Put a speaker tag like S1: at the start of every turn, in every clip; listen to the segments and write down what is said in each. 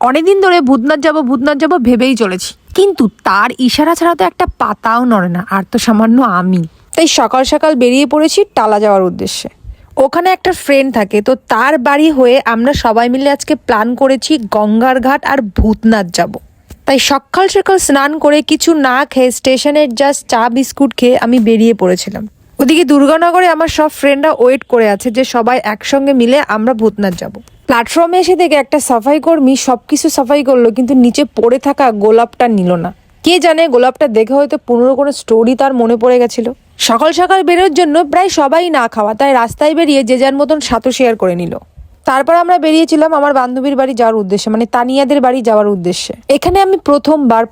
S1: অনেকদিন ধরে ভূতনাথ যাবো ভেবেই চলেছি, কিন্তু তার ইশারা ছাড়া তো একটা পাতাও নড়ে না, আর তো সামান্য আমি। তাই সকাল সকাল বেরিয়ে পড়েছি টালা যাওয়ার উদ্দেশ্যে। ওখানে একটা ফ্রেন্ড থাকে, তো তার বাড়ি হয়ে আমরা সবাই মিলে আজকে প্ল্যান করেছি গঙ্গার ঘাট আর ভূতনাথ যাব। তাই সকাল সকাল স্নান করে কিছু না খেয়ে স্টেশনের জাস্ট চা বিস্কুট খেয়ে আমি বেরিয়ে পড়েছিলাম। ওদিকে দুর্গানগরে আমার সব ফ্রেন্ডরা ওয়েট করে আছে যে সবাই একসঙ্গে মিলে আমরা ভূতনাথ যাব। প্ল্যাটফর্মে এসে দেখে একটা সাফাই কর্মী সবকিছু সাফাই করলো, কিন্তু নিচে পড়ে থাকা গোলাপটা নিল না। কে জানে, গোলাপটা দেখে হয়তো পুরনো কোনো স্টোরি তার মনে পড়ে গেছিল। সকাল সকাল বেরোর জন্য প্রায় সবাই না খাওয়া, তাই রাস্তায় বেরিয়ে যে যার মতন সাথে শেয়ার করে নিল। তারপর আমরা বেরিয়েছিলাম আমার বান্ধবীর বাড়ি যাওয়ার উদ্দেশ্যে, মানে তানিয়াদের বাড়ি যাওয়ার উদ্দেশ্যে। এখানে আমি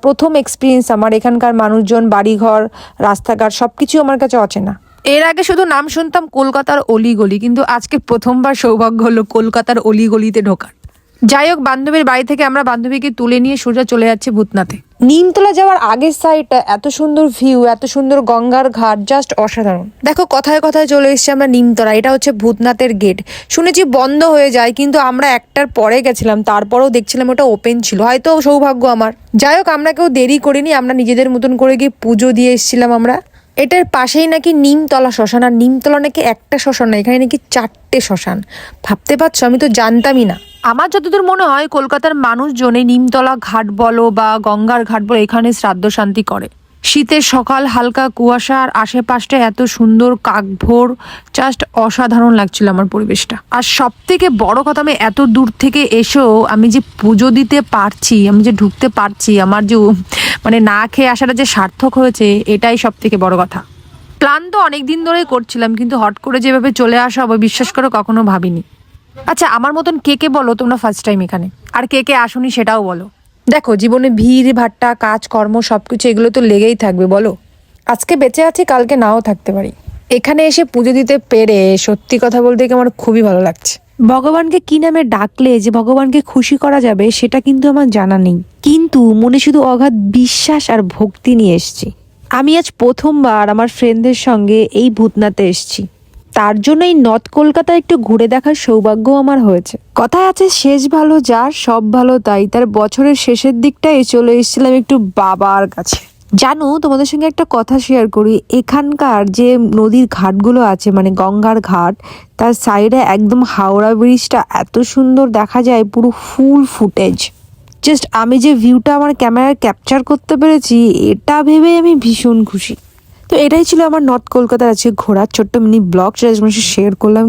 S1: প্রথম এক্সপিরিয়েন্স আমার। এখানকার মানুষজন, বাড়িঘর, রাস্তাঘাট সবকিছু আমার কাছে অচেনা। এর আগে শুধু নাম শুনতাম কলকাতার অলিগলি, কিন্তু আজকে প্রথমবার সৌভাগ্য হলো কলকাতার অলিগলিতে ঢোকার। যাই হোক, বান্ধবীর বাড়ি থেকে আমরা বান্ধবীকে তুলে নিয়ে সোজা চলে যাচ্ছে ভূতনাথে। নিমতলা যাওয়ার আগের সাইডটা এত সুন্দর ভিউ, এত সুন্দর গঙ্গার ঘাট, জাস্ট অসাধারণ। দেখো কথায় কথায় চলে এসেছি আমরা নিমতলা। এটা হচ্ছে ভূতনাথের গেট। শুনেছি বন্ধ হয়ে যায়, কিন্তু আমরা একটার পরে গেছিলাম, তারপরেও দেখছিলাম ওটা ওপেন ছিল। হয়তো সৌভাগ্য আমার। যাই হোক, আমরা কেউ দেরি করিনি, আমরা নিজেদের মতন করে গিয়ে পুজো দিয়ে এসেছিলাম আমরা। এটার পাশেই নাকি নিমতলা শ্মশান, আর নিমতলা নাকি একটা শ্মশান না, এখানে নাকি 4টে শ্মশান। ভাবতে পারছো, আমি তো জানতামই না। আমার যতদূর মনে হয় কলকাতার মানুষজন এই নিমতলা ঘাট বলো বা গঙ্গার ঘাট বলো, এখানে শ্রাদ্ধ শান্তি করে। শীতের সকাল, হালকা কুয়াশা, আর আশেপাশটা এত সুন্দর কাকভোর, জাস্ট অসাধারণ লাগছিল আমার পরিবেশটা। আর সব থেকে বড় কথা, আমি এত দূর থেকে এসেও আমি যে পুজো দিতে পারছি, আমি যে ঢুকতে পারছি, আমার যে মানে না খেয়ে আসাটা যে সার্থক হয়েছে, এটাই সব থেকে বড় কথা। প্ল্যান তো অনেক দিন ধরেই করছিলাম, কিন্তু হট করে যেভাবে চলে আসা হবে বিশ্বাস করে কখনো ভাবিনি। আচ্ছা, আমার মতন কে কে বলো তোমরা ফার্স্ট টাইম এখানে, আর কে কে আসোনি সেটাও বলো। দেখো, জীবনে ভিড় ভাট্টা, কাজকর্ম সবকিছু এগুলো তো লেগেই থাকবে, বলো। আজকে বেঁচে আছি, কালকে নাও থাকতে পারি। এখানে এসে পুজো দিতে পেরে সত্যি কথা বলতে কি আমার খুবই ভালো লাগছে। ভগবানকে কি নামে ডাকলে যে ভগবানকে খুশি করা যাবে সেটা কিন্তু আমার জানা নেই, কিন্তু মনে শুধু অগাধ বিশ্বাস আর ভক্তি নিয়ে এসেছি। আমি আজ প্রথমবার আমার ফ্রেন্ডদের সঙ্গে এই ভূতনাথে এসেছি, তার জন্য এই নর্থ কলকাতা একটু ঘুরে দেখার সৌভাগ্য আমার হয়েছে। কথায় আছে শেষ ভালো যার, সব ভালো তাই। তার বছরের শেষের দিকটাই চলে এসেছিলাম একটু বাবার কাছে। জানো, তোমাদের সঙ্গে একটা কথা শেয়ার করি। এখানকার যে নদীর ঘাটগুলো আছে, মানে গঙ্গার ঘাট, তার সাইডে একদম হাওড়া ব্রিজটা এত সুন্দর দেখা যায়, পুরো ফুল ফুটেজ। জাস্ট আমি যে ভিউটা আমার ক্যামেরায় ক্যাপচার করতে পেরেছি, এটা ভেবে আমি ভীষণ খুশি। তো এটাই ছিল আমার নর্থ কলকাতার আজকে ঘোরার ছোট্ট মিনি ব্লগ, সেটা শেয়ার করলাম।